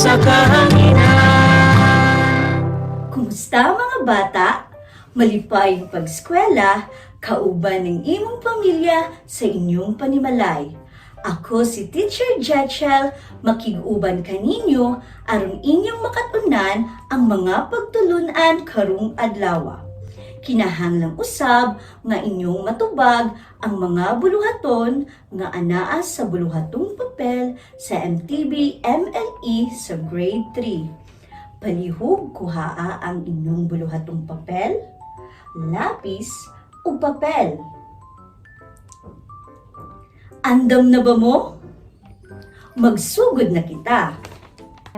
sa kahanginan. Kumusta mga bata? Malipayong pag-eskwela, kauban ng imong pamilya sa inyong panimalay. Ako si Teacher Jetchel, makig-uban kaninyo aron inyong makatunan ang mga pagtulunan karong adlaw. Kinahanglang usab nga inyong matubag ang mga buluhaton nga anaa sa buluhatong papel sa MTB MLE sa grade 3. Palihog kuhaa ang inyong buluhatong papel, lapis ug papel. Andam na ba mo? Magsugod na kita.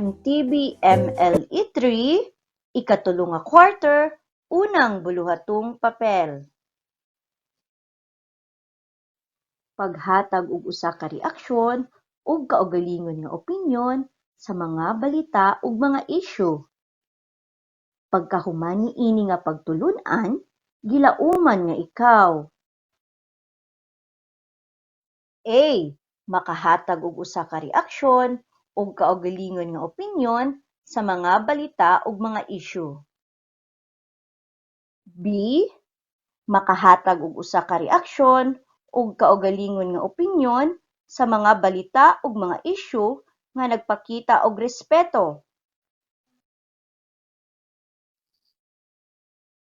MTB MLE 3, ikatulong nga quarter, unang buluhatong papel. Paghatag og usa ka reaksyon ug kaugalingon nga opinyon sa mga balita ug mga isyu. Pagkahuman niini nga pagtulun-an, gilauman nga ikaw. A. Makahatag og usa ka reaksyon ug kaugalingon nga opinyon sa mga balita ug mga isyu. B. Makahatag og usa ka reaksyon ug kaugalingon nga opinyon sa mga balita ug mga isyu nga nagpakita og respeto.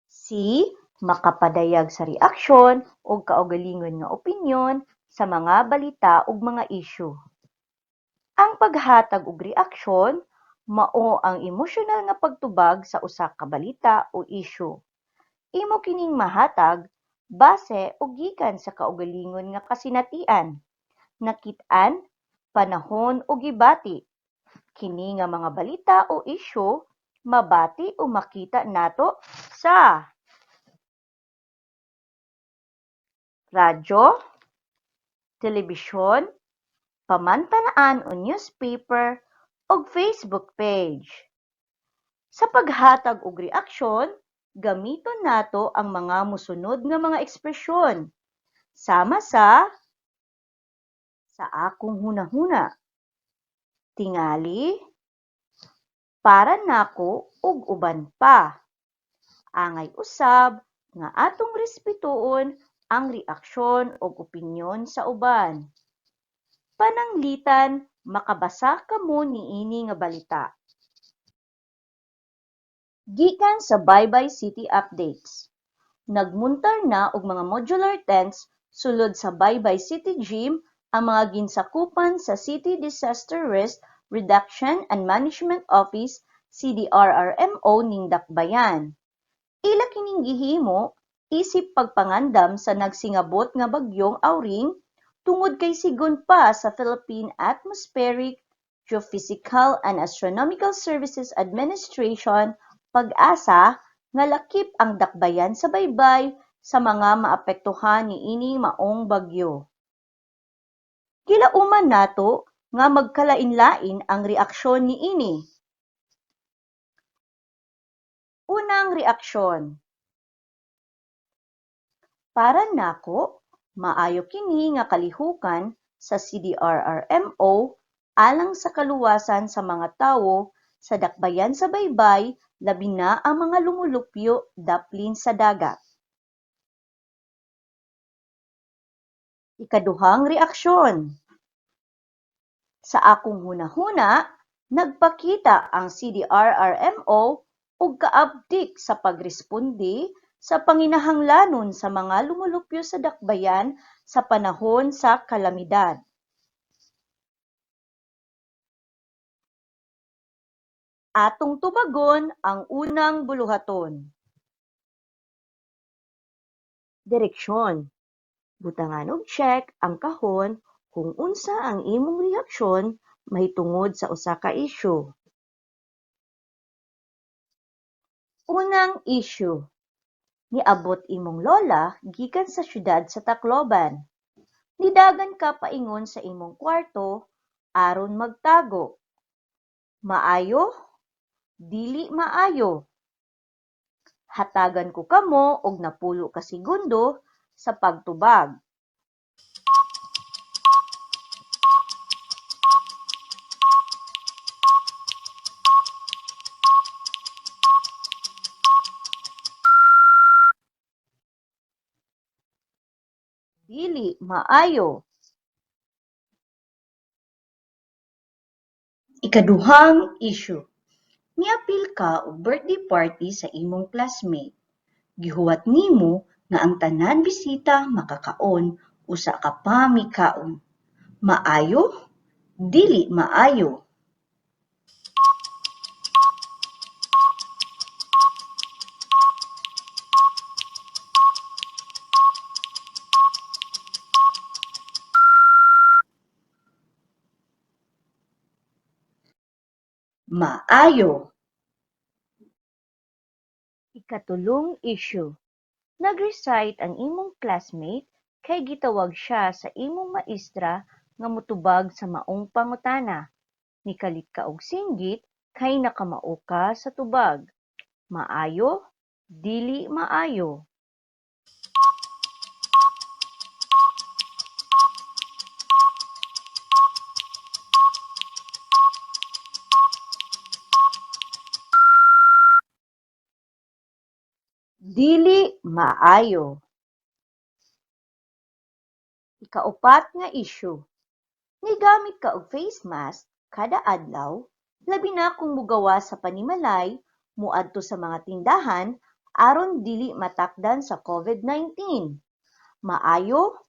C. Makapadayag sa reaksyon ug kaugalingon nga opinyon sa mga balita ug mga isyu. Ang paghatag og reaksyon mao ang emosyonal nga pagtubag sa usa ka balita o isyu. Imo kining mahatag base o gikan sa kaugalingon nga kasinatian, nakit-an, panahon o gibati. Kini nga mga balita o isyu mabati o makita nato sa radyo, telebisyon, pamantanaan o newspaper o Facebook page. Sa paghatag og reaksyon, gamiton nato ang mga mosunod nga mga ekspresyon. Sama sa akong hunahuna, tingali, para nako ug uban pa. Angay usab nga atong respetuon ang reaksyon ug opinyon sa uban. Pananglitan, makabasa kamo niini nga balita. Gikan sa Baybay City Updates. Nagmuntar na og mga modular tents sulod sa Baybay City Gym ang mga ginsakupan sa City Disaster Risk Reduction and Management Office CDRRMO ning Dakbayan. Ila kining gihimo isip pagpangandam sa nagsingabot nga bagyong Auring tungod kay sigon pa sa Philippine Atmospheric, Geophysical and Astronomical Services Administration pag-asa nga lakip ang dakbayan sa baybay sa mga maapektuhan niini maong bagyo. Gilauman nato nga magkalain-lain ang reaksyon niini. Unang reaksyon. Para nako, maayo kini nga kalihukan sa CDRRMO alang sa kaluwasan sa mga tawo sa dakbayan sa baybay, labi na ang mga lumulupyo daplin sa dagat. Ikaduhang reaksyon. Sa akong hunahuna, nagpakita ang CDRRMO og kaabdik sa pagresponde sa panginahanglanon sa mga lumulupyo sa dakbayan sa panahon sa kalamidad. Atong tubagon ang unang buluhaton. Direksyon. Butangan og check ang kahon kung unsa ang imong reaksyon mahitungod sa usa ka isyu. Unang isyu. Niabot imong lola gikan sa syudad sa Tacloban. Nidagan ka paingon sa imong kwarto aron magtago. Maayo? Dili maayo. Hatagan ko kamo og napulo ka segundo sa pagtubag. maayo. Ikaduhang issue. Miapil ka og birthday party sa imong classmate. Gihuwat nimo nga ang tanan bisita makakaon usa ka pa mikaon. Maayo? Dili maayo. Maayo. Ikatulong issue. Nag-recite ang imong classmate kay gitawag siya sa imong maestra nga motubag sa maong pangutana. Nikalit ka og singgit kay nakamao ka sa tubag. Maayo? Dili maayo. Dili maayo. Ikaupat nga issue. Nigamit ka og face mask kada adlaw, labi na kung mugawa sa panimalay, muadto sa mga tindahan aron dili matakdan sa COVID-19. Maayo?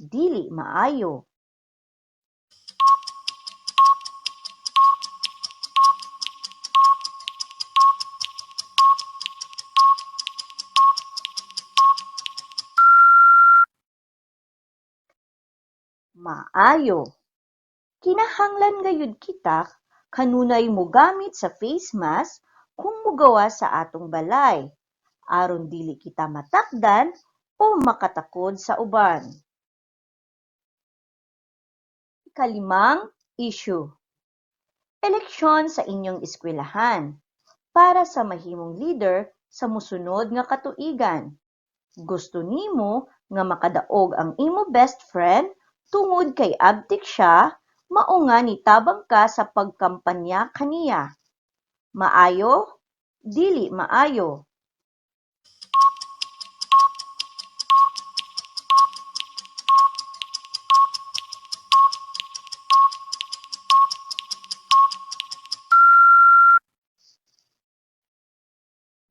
Dili maayo. Maayo. Kinahanglan gayud kita kanunay mogamit sa face mask kung mugawa sa atong balay aron dili kita matakdan o makatakod sa uban. Ikalimang issue. Eleksyon sa inyong eskwelahan para sa mahimong leader sa mosunod nga katuigan. Gusto nimo nga makadaog ang imo best friend tungod kay abtik siya, mao nga nitabang ka sa pagkampanya kaniya. Maayo? Dili maayo.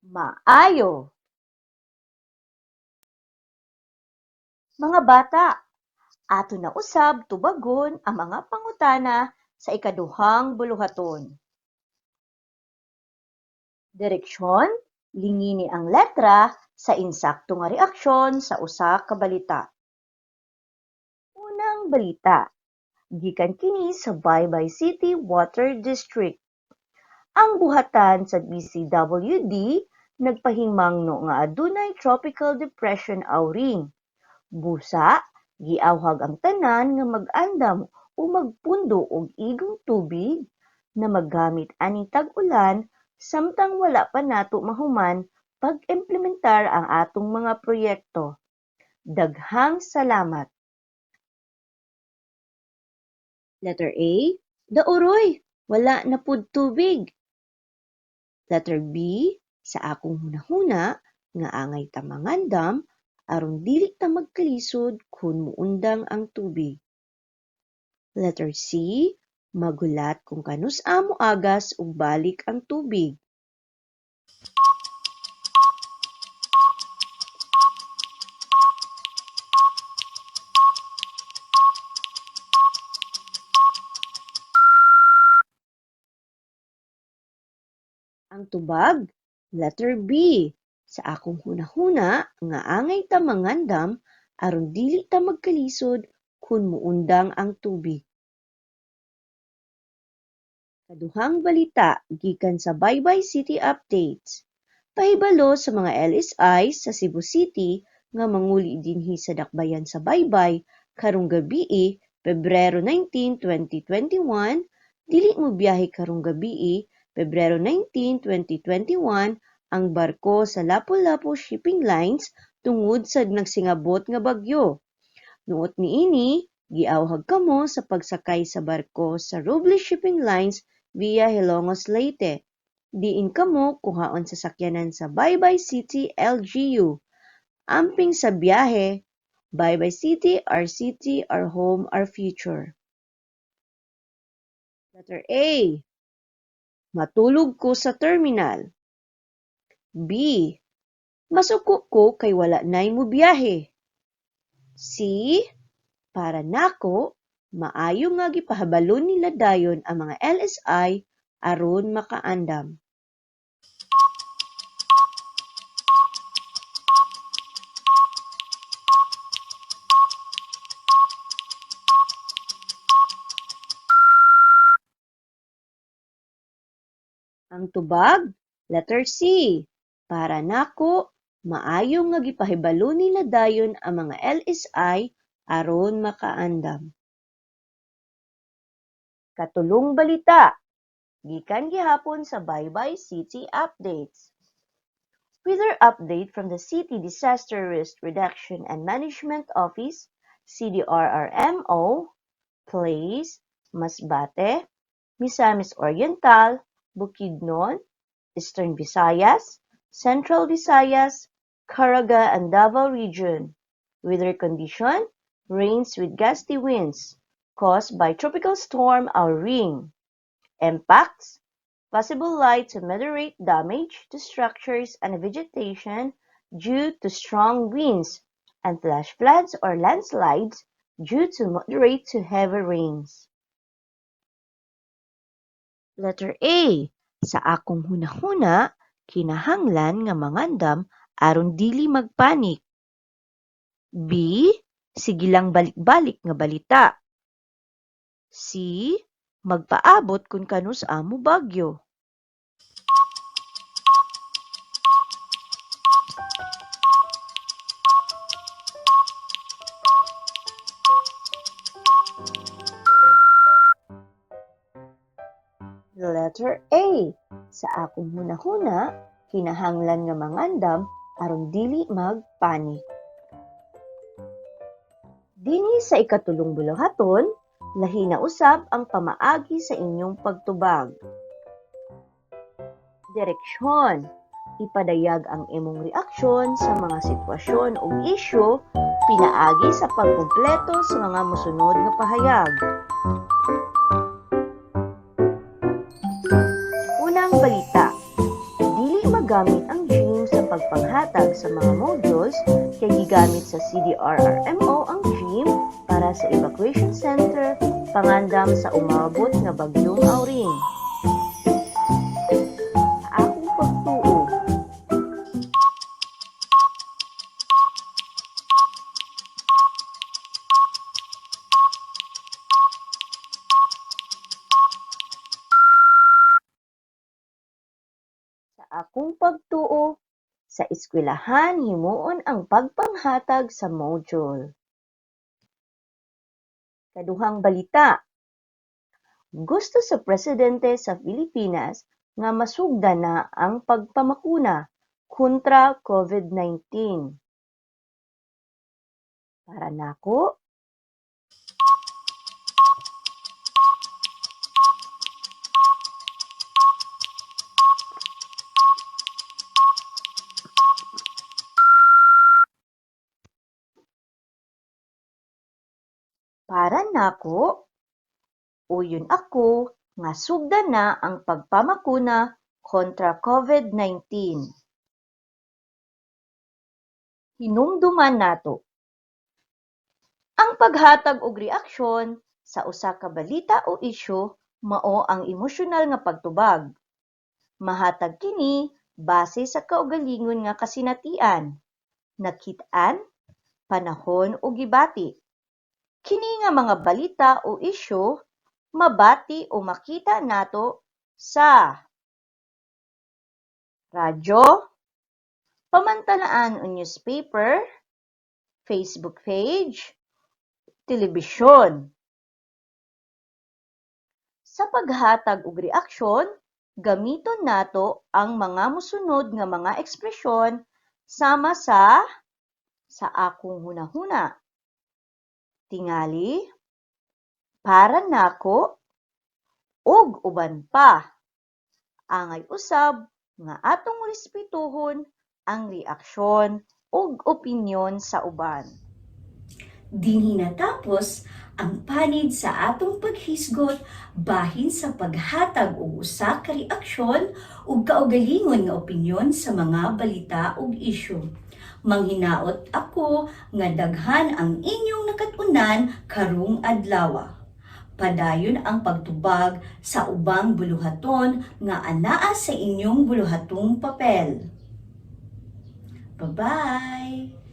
Maayo. Mga bata, ato na usab tubagon ang mga pangutana sa ikaduhang buluhaton. Direksyon, lingini ang letra sa insakto nga reaksyon sa usa ka balita. Unang balita, gikan kini sa Baybay City Water District. Ang buhatan sa DCWD nagpahimangno nga adunay tropical depression Auring. Busa, giawhag ang tanan nga mag-andam o magpundo og igong tubig na maggamit ani tag-ulan samtang wala pa nato mahuman pag-implementar ang atong mga proyekto. Daghang salamat. Letter A, Dauroy, wala na pud tubig. Letter B, sa akong hunahuna nga angay ta mangandam aron dili ta magkalisod kun muundang ang tubig. Letter C, magulat kung kanus-a moagas ug balik ang tubig. Ang tubag, letter B, sa akong hunahuna nga angay ta mangandam aron dili ta magkalisod kun muundang ang tubig. Kaduhang balita gikan sa Baybay City Updates. Pahibalo sa mga LSI sa Cebu City nga manguli dinhi sa dakbayan sa Baybay karong gabii, Pebrero 19, 2021, dili mo biyahe karong gabii, Pebrero 19, 2021, ang barko sa Lapu-Lapu Shipping Lines tungod sa nagsingabot nga bagyo. Nuot niini, giawhag kamo sa pagsakay sa barko sa Robles Shipping Lines via Hilongos Leyte. Diin kamo kuhaon sa sakyanan sa Baybay City LGU. Amping sa biyahe, Bye-bye city, our home, our future. Letter A. Matulog ko sa terminal. B. Masuko ko kay wala nay mo biyahe. C. Para nako, maayo nga gipahabalon nila dayon ang mga LSI aron makaandam. Ang tubag, letter C. Para nako, maayo nga gipahibalo nila dayon ang mga LSI aron makaandam. Katulong balita, gikan gihapon sa Baybay City Updates. Weather update from the City Disaster Risk Reduction and Management Office, CDRRMO, Place, Masbate, Misamis Oriental, Bukidnon, Eastern Visayas, Central Visayas, Caraga and Davao Region. Weather condition, rains with gusty winds caused by Tropical Storm Auring. Impacts, possible light to moderate damage to structures and vegetation due to strong winds and flash floods or landslides due to moderate to heavy rains. Letter A. Sa akong hunahuna, kinahanglan nga mangandam aron dili magpanik. B. Sige lang balik-balik nga balita. C. Magpaabot kung kanus amo bagyo. Letter A. Sa akong hunahuna, kinahanglan nga mangandam aron dili magpanik. Dinhi sa ikatulong buluhaton, lahi na usab ang pamaagi sa inyong pagtubag. Direksyon. Ipadayag ang imong reaksyon sa mga sitwasyon o isyu pinaagi sa pagkumpleto sa mga mosunod nga pahayag. Unang balita. Dili magamit ang GYM sa pagpanghatag sa mga modules kay gigamit sa CDRRMO ang GYM para sa evacuation center pangandam sa umabot nga bagyong Auring. Sa akong pagtuo. Sa akong pagtuo, sa eskwelahan himuon ang pagpanghatag sa module. Kaduhang balita. Gusto sa presidente sa Pilipinas nga masugda na ang pagpamakuna kontra COVID-19. Para nako, uyon ako nga sugda na ang pagpamakuna kontra COVID-19. Hinumduman nato. Ang paghatag og reaksyon sa usa ka balita o isyu mao ang emosyonal nga pagtubag. Mahatag kini base sa kaugalingon nga kasinatian, nakit-an, panahon o gibati. Kini nga mga balita o isyu mabati o makita nato sa radyo, pamantalaan o newspaper, Facebook page, telebisyon. Sa paghatag og reaksyon, gamiton nato ang mga mosunod nga mga ekspresyon sama sa akong hunahuna, tingali, para nako, ug uban pa. Angay usab nga atong respetuhon ang reaksyon ug opinyon sa uban. Dinhi natapos ang panid sa atong paghisgot bahin sa paghatag og usa ka reaksyon ug kaugalingon nga opinyon sa mga balita ug isyu. Manghinaot ako nga daghan ang inyong nakatunan karong adlaw. Padayon ang pagtubag sa ubang buluhaton nga anaa sa inyong buluhatong papel. Bye-bye!